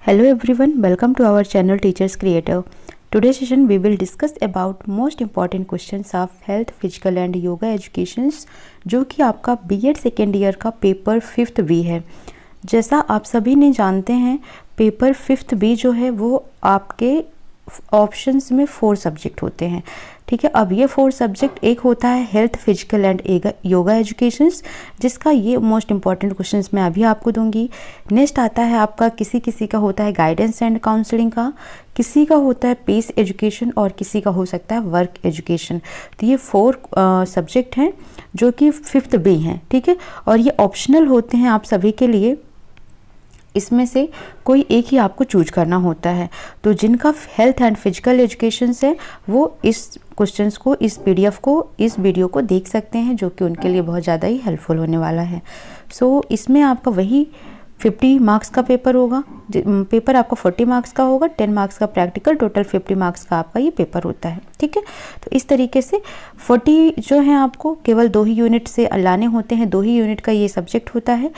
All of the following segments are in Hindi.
Hello everyone, welcome to our channel Teachers Creator. Today's session we will discuss about most important questions of health, physical and yoga educations जो कि आपका बीएड सेकेंड ईयर का पेपर 5th बी है। जैसा आप सभी ने जानते हैं पेपर 5th बी जो है वो आपके ऑप्शंस में 4 सब्जेक्ट होते हैं। ठीक है, अब ये 4 सब्जेक्ट एक होता है health, physical and yoga educations, जिसका ये मोस्ट इंपॉर्टेंट क्वेश्चंस मैं अभी आपको दूंगी। नेक्स्ट आता है आपका किसी का होता है गाइडेंस एंड काउंसलिंग का, किसी का होता है पेस एजुकेशन और किसी का हो सकता है वर्क एजुकेशन। तो ये 4 सब्जेक्ट हैं जो कि 5th बी हैं। ठीक है, और ये ऑप्शनल होते हैं आप सभी के लिए, इसमें से कोई एक ही आपको चूज करना होता है। तो जिनका हेल्थ एंड फिजिकल एजुकेशन है वो इस क्वेश्चंस को, इस पीडीएफ को, इस वीडियो को देख सकते हैं, जो कि उनके लिए बहुत ज़्यादा ही हेल्पफुल होने वाला है। सो इसमें आपका वही 50 मार्क्स का पेपर होगा। पेपर आपका 40 मार्क्स का होगा, 10 मार्क्स का प्रैक्टिकल, टोटल 50 मार्क्स का आपका ये पेपर होता है। ठीक है, तो इस तरीके से 40 जो है आपको केवल 2 ही यूनिट से लाने होते हैं। 2 ही यूनिट का ये सब्जेक्ट होता है।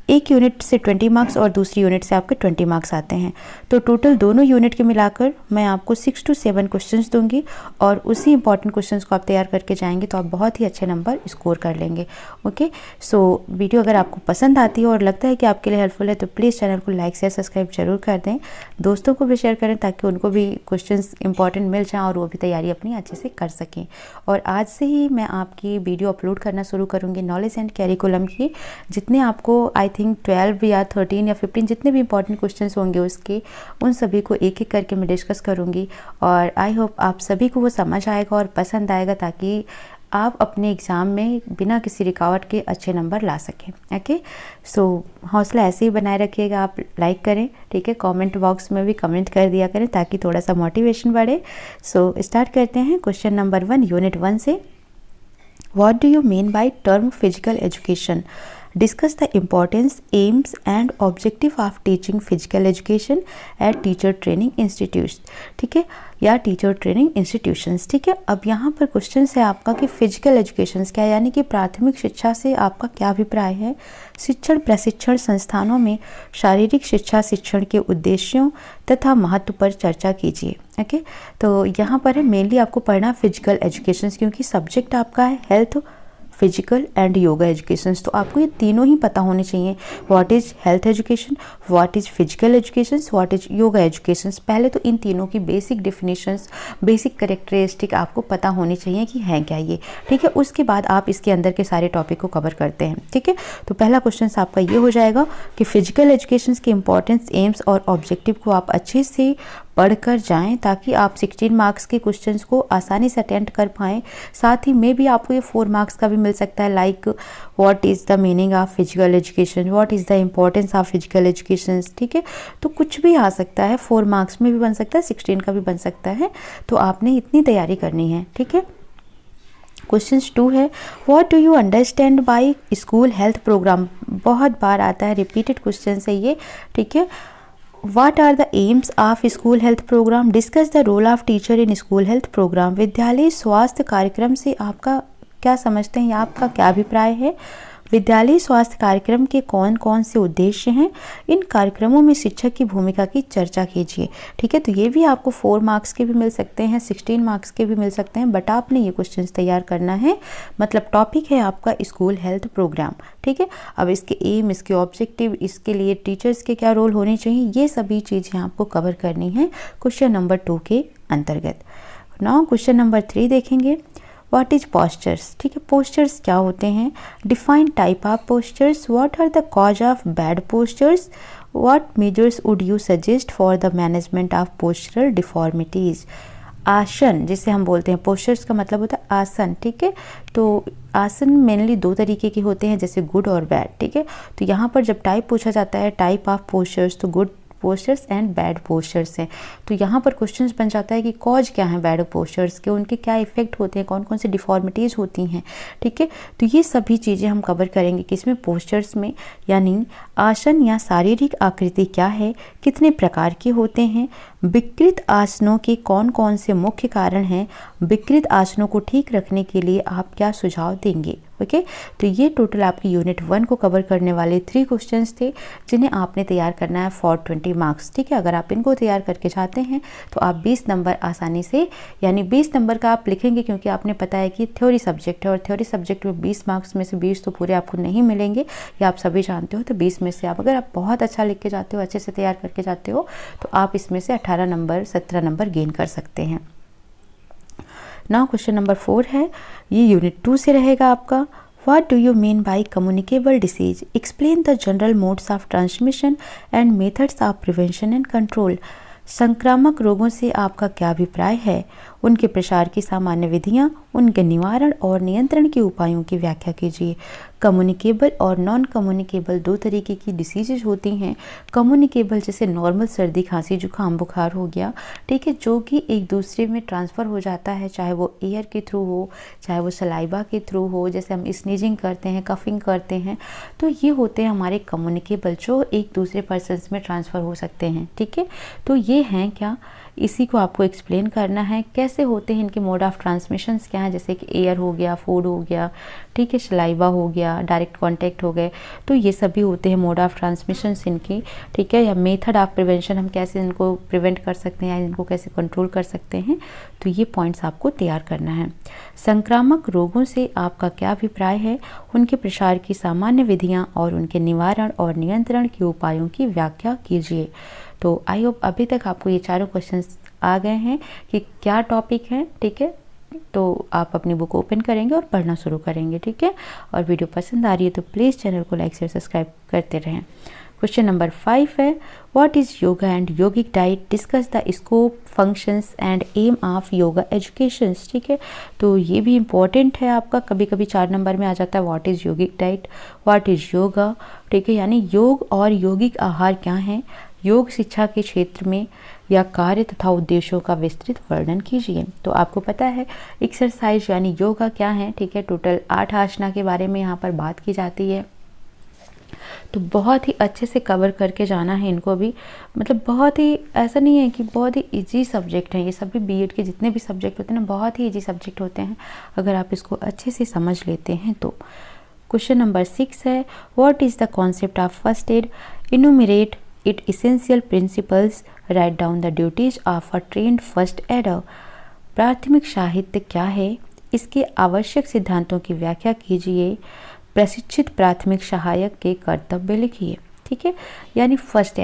एक यूनिट से 20 मार्क्स और दूसरी यूनिट से आपके 20 मार्क्स आते हैं। तो टोटल दोनों यूनिट के मिलाकर मैं आपको 6 to 7 क्वेश्चंस दूंगी और उसी इंपॉर्टेंट क्वेश्चंस को आप तैयार करके जाएंगे तो आप बहुत ही अच्छे नंबर स्कोर कर लेंगे। ओके, सो वीडियो अगर आपको पसंद आती है और लगता है कि आपके लिए हेल्पफुल है तो प्लीज़ चैनल को लाइक शेयर सब्सक्राइब जरूर कर दें। दोस्तों को भी शेयर करें ताकि उनको भी क्वेश्चंस इंपॉर्टेंट मिल जाएँ और वो भी तैयारी अपनी अच्छे से कर सकें। और आज से ही मैं आपकी वीडियो अपलोड करना शुरू करूँगी नॉलेज एंड कैरिकुलम की। जितने आपको आई थिंक 12 या 13 या 15 जितने भी इंपॉर्टेंट क्वेश्चंस होंगे उसके, उन सभी को एक एक करके मैं डिस्कस करूंगी और आई होप आप सभी को वो समझ आएगा और पसंद आएगा ताकि आप अपने एग्ज़ाम में बिना किसी रुकावट के अच्छे नंबर ला सकें। ओके, सो हौसला ऐसे ही बनाए रखिएगा। आप लाइक करें, ठीक है, कमेंट बॉक्स में भी कमेंट कर दिया करें ताकि थोड़ा सा मोटिवेशन बढ़े। सो स्टार्ट करते हैं क्वेश्चन नंबर 1 यूनिट 1 से। What do you mean by term physical education? Discuss the importance, aims and objective of teaching physical education at teacher training institutes। ठीक है, या टीचर ट्रेनिंग इंस्टीट्यूशंस। ठीक है, अब यहाँ पर क्वेश्चन है आपका कि फिजिकल एजुकेशन क्या है, यानी कि प्राथमिक शिक्षा से आपका क्या अभिप्राय है। शिक्षण प्रशिक्षण संस्थानों में शारीरिक शिक्षा शिक्षण के उद्देश्यों तथा महत्व पर चर्चा कीजिए। ओके, तो यहाँ पर है मेनली आपको पढ़ना फिजिकल एजुकेशन, क्योंकि सब्जेक्ट आपका है health, physical and yoga education. तो आपको ये तीनों ही पता होने चाहिए। What is health education, what is physical education, what is yoga education. पहले तो इन तीनों की बेसिक डिफिनेशंस, बेसिक करेक्टरिस्टिक आपको पता होनी चाहिए कि हैं क्या ये। ठीक है, उसके बाद आप इसके अंदर के सारे टॉपिक को कवर करते हैं। ठीक है, तो पहला क्वेश्चन आपका ये हो जाएगा कि फिजिकल एजुकेशन के इंपॉर्टेंस, एम्स और ऑब्जेक्टिव को आप अच्छे से पढ़कर जाएं ताकि आप 16 मार्क्स के क्वेश्चंस को आसानी से अटेम्प्ट कर पाएँ। साथ ही में भी आपको ये 4 मार्क्स का भी मिल सकता है, like what is the meaning of physical education, what is the importance of physical education. ठीक है, तो कुछ भी आ सकता है, 4 मार्क्स में भी बन सकता है, 16 का भी बन सकता है। तो आपने इतनी तैयारी करनी है। ठीक है, क्वेश्चन 2 है what do you understand by school health programme. बहुत बार आता है, रिपीटेड क्वेश्चन है ये। ठीक है, What are the aims of school health program? Discuss the role of teacher in school health program। विद्यालय स्वास्थ्य कार्यक्रम से आपका क्या समझते हैं या आपका क्या अभिप्राय है। विद्यालय स्वास्थ्य कार्यक्रम के कौन कौन से उद्देश्य हैं। इन कार्यक्रमों में शिक्षक की भूमिका की चर्चा कीजिए। ठीक है, तो ये भी आपको 4 मार्क्स के भी मिल सकते हैं, 16 मार्क्स के भी मिल सकते हैं, बट आपने ये क्वेश्चंस तैयार करना है। मतलब टॉपिक है आपका स्कूल हेल्थ प्रोग्राम। ठीक है, अब इसके एम, इसके ऑब्जेक्टिव, इसके लिए टीचर्स के क्या रोल होने चाहिए, ये सभी चीज़ें आपको कवर करनी है क्वेश्चन नंबर 2 के अंतर्गत। नाउ क्वेश्चन नंबर 3 देखेंगे। What is postures. ठीक है, पोस्चर्स क्या होते हैं। Define type of postures, what are the cause of bad postures, what measures would you suggest for the management of postural deformities. आसन जिसे हम बोलते हैं, पोस्चर्स का मतलब होता है आसन। ठीक है, तो आसन मेनली 2 तरीके के होते हैं, जैसे गुड और बैड। ठीक है, तो यहाँ पर जब टाइप पूछा जाता है, टाइप ऑफ पोस्चर्स, तो good postures and bad postures हैं। तो यहाँ पर क्वेश्चंस बन जाता है कि कॉज क्या है बैड पोस्चर्स के, उनके क्या इफेक्ट होते हैं, कौन कौन से डिफॉर्मिटीज़ होती हैं। ठीक है, तो ये सभी चीज़ें हम कवर करेंगे किसमें, पोस्चर्स में। यानी आसन या शारीरिक आकृति क्या है, कितने प्रकार के होते हैं, विकृत आसनों के कौन कौन से मुख्य कारण हैं, विकृत आसनों को ठीक रखने के लिए आप क्या सुझाव देंगे। ओके, तो ये टोटल आपकी यूनिट 1 को कवर करने वाले 3 क्वेश्चंस थे जिन्हें आपने तैयार करना है फॉर 20 मार्क्स, ठीक है। अगर आप इनको तैयार करके जाते हैं तो आप 20 नंबर आसानी से, यानी 20 नंबर का आप लिखेंगे, क्योंकि आपने पता है कि थ्योरी सब्जेक्ट है और थ्योरी सब्जेक्ट में 20 मार्क्स में से 20 तो पूरे आपको नहीं मिलेंगे, या आप सभी जानते हो। तो 20 में से अगर आप बहुत अच्छा लिख के जाते हो, अच्छे से तैयार करके जाते हो, तो आप इसमें से 18 नंबर 17 नंबर गेन कर सकते हैं। नाउ क्वेश्चन नंबर 4 है, ये यूनिट 2 से रहेगा आपका। What do you mean by communicable disease? Explain the general modes of transmission and methods of prevention and control. संक्रामक रोगों से आपका क्या अभिप्राय है, उनके प्रसार की सामान्य विधियां, उनके निवारण और नियंत्रण के उपायों की व्याख्या कीजिए। कम्युनिकेबल और नॉन कम्युनिकेबल दो तरीके की डिसीजेज होती हैं। कम्युनिकेबल जैसे नॉर्मल सर्दी खांसी जुकाम बुखार हो गया, ठीक है, जो कि एक दूसरे में ट्रांसफ़र हो जाता है, चाहे वो एयर के थ्रू हो, चाहे वो सलाइवा के थ्रू हो, जैसे हम स्नीजिंग करते हैं, कफिंग करते हैं, तो ये होते हैं हमारे कम्युनिकेबल, जो एक दूसरे पर्सन्स में ट्रांसफ़र हो सकते हैं, ठीक है। तो ये हैं क्या, इसी को आपको एक्सप्लेन करना है, कैसे होते हैं, इनके मोड ऑफ ट्रांसमिशंस क्या है, जैसे कि एयर हो गया, फूड हो गया, ठीक है, सलाइवा हो गया, डायरेक्ट कांटेक्ट हो गए, तो ये सभी होते हैं मोड ऑफ ट्रांसमिशंस इनकी, ठीक है। या मेथड ऑफ प्रिवेंशन, हम कैसे इनको प्रिवेंट कर सकते हैं या इनको कैसे कंट्रोल कर सकते हैं, तो ये पॉइंट्स आपको तैयार करना है। संक्रामक रोगों से आपका क्या अभिप्राय है, उनके प्रसार की सामान्य विधियाँ और उनके निवारण और नियंत्रण के उपायों की व्याख्या कीजिए। तो आई होप अभी तक आपको ये चारों क्वेश्चंस आ गए हैं कि क्या टॉपिक है, ठीक है। तो आप अपनी बुक ओपन करेंगे और पढ़ना शुरू करेंगे, ठीक है। और वीडियो पसंद आ रही है तो प्लीज़ चैनल को लाइक शेयर सब्सक्राइब करते रहें। क्वेश्चन नंबर 5 है, what is yoga and yogic diet, discuss the scope functions and aim of yoga education, ठीक है। तो ये भी इम्पॉर्टेंट है आपका, कभी कभी 4 नंबर में आ जाता है, what is yogic diet, what is yoga, ठीक है, यानी योग और योगिक आहार क्या हैं, योग शिक्षा के क्षेत्र में या कार्य तथा उद्देश्यों का विस्तृत वर्णन कीजिए। तो आपको पता है एक्सरसाइज यानी योगा क्या है, ठीक है। टोटल 8 आसना के बारे में यहाँ पर बात की जाती है, तो बहुत ही अच्छे से कवर करके जाना है इनको भी, मतलब बहुत ही ऐसा नहीं है कि बहुत ही इजी सब्जेक्ट हैं ये सभी, बीएड के जितने भी सब्जेक्ट होते हैं ना, बहुत ही इजी सब्जेक्ट होते हैं अगर आप इसको अच्छे से समझ लेते हैं तो। क्वेश्चन नंबर 6 है, what is the concept of first aid, इनुमरेट it essential principles, write down the duties of a trained first aider। प्राथमिक साहित्य क्या है, इसके आवश्यक सिद्धांतों की व्याख्या कीजिए। प्रशिक्षित प्राथमिक सहायक के कर्तव्य लिखिए, ठीक है। यानी फर्स्ट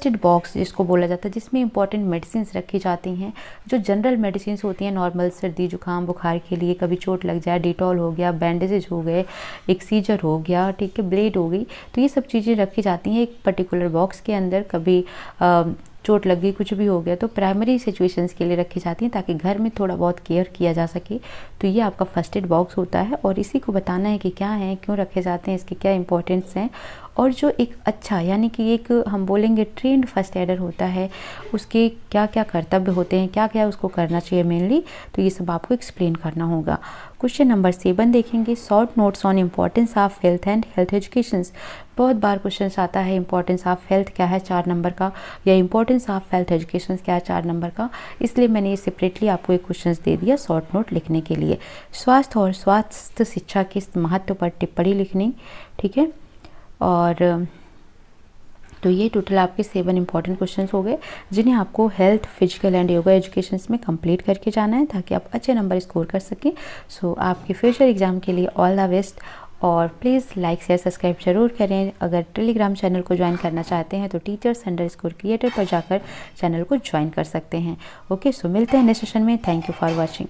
एड बॉक्स जिसको बोला जाता है, जिसमें इंपॉर्टेंट मेडिसिन रखी जाती हैं, जो जनरल मेडिसिन होती हैं नॉर्मल सर्दी जुकाम बुखार के लिए, कभी चोट लग जाए डिटॉल हो गया, बैंडेजेज हो गए, एक सीजर हो गया, ठीक है, ब्लेड हो गई, तो ये सब चीज़ें रखी जाती हैं एक पर्टिकुलर बॉक्स के अंदर। कभी चोट लग गई, कुछ भी हो गया, तो प्राइमरी सिचुएशंस के लिए रखी जाती हैं ताकि घर में थोड़ा बहुत केयर किया जा सके। तो ये आपका फर्स्ट एड बॉक्स होता है और इसी को बताना है कि क्या है, क्यों रखे जाते हैं, इसके क्या इंपॉर्टेंस हैं, और जो एक अच्छा यानी कि एक हम बोलेंगे ट्रेंड फर्स्ट एडर होता है, उसके क्या क्या कर्तव्य होते हैं, क्या क्या उसको करना चाहिए मेनली, तो ये सब आपको एक्सप्लेन करना होगा। क्वेश्चन नंबर 7 देखेंगे, short notes on importance of health and health education. बहुत बार क्वेश्चन आता है इम्पॉर्टेंस ऑफ हेल्थ क्या है 4 नंबर का, या इम्पॉर्टेंस ऑफ हेल्थ एजुकेशन क्या है 4 नंबर का, इसलिए मैंने ये सेपरेटली आपको एक क्वेश्चन दे दिया शॉर्ट नोट लिखने के लिए। स्वास्थ्य और स्वास्थ्य शिक्षा के महत्व पर टिप्पणी लिखनी, ठीक है। और तो ये टोटल आपके 7 इंपॉर्टेंट क्वेश्चंस हो गए, जिन्हें आपको health physical and yoga education में कंप्लीट करके जाना है ताकि आप अच्छे नंबर स्कोर कर सकें। सो आपके फ्यूचर एग्जाम के लिए ऑल द बेस्ट, और प्लीज़ लाइक शेयर सब्सक्राइब जरूर करें। अगर टेलीग्राम चैनल को ज्वाइन करना चाहते हैं तो teachers_creator पर जाकर चैनल को ज्वाइन कर सकते हैं। ओके, सो मिलते हैं नेक्स्ट सेशन में। Thank you for watching.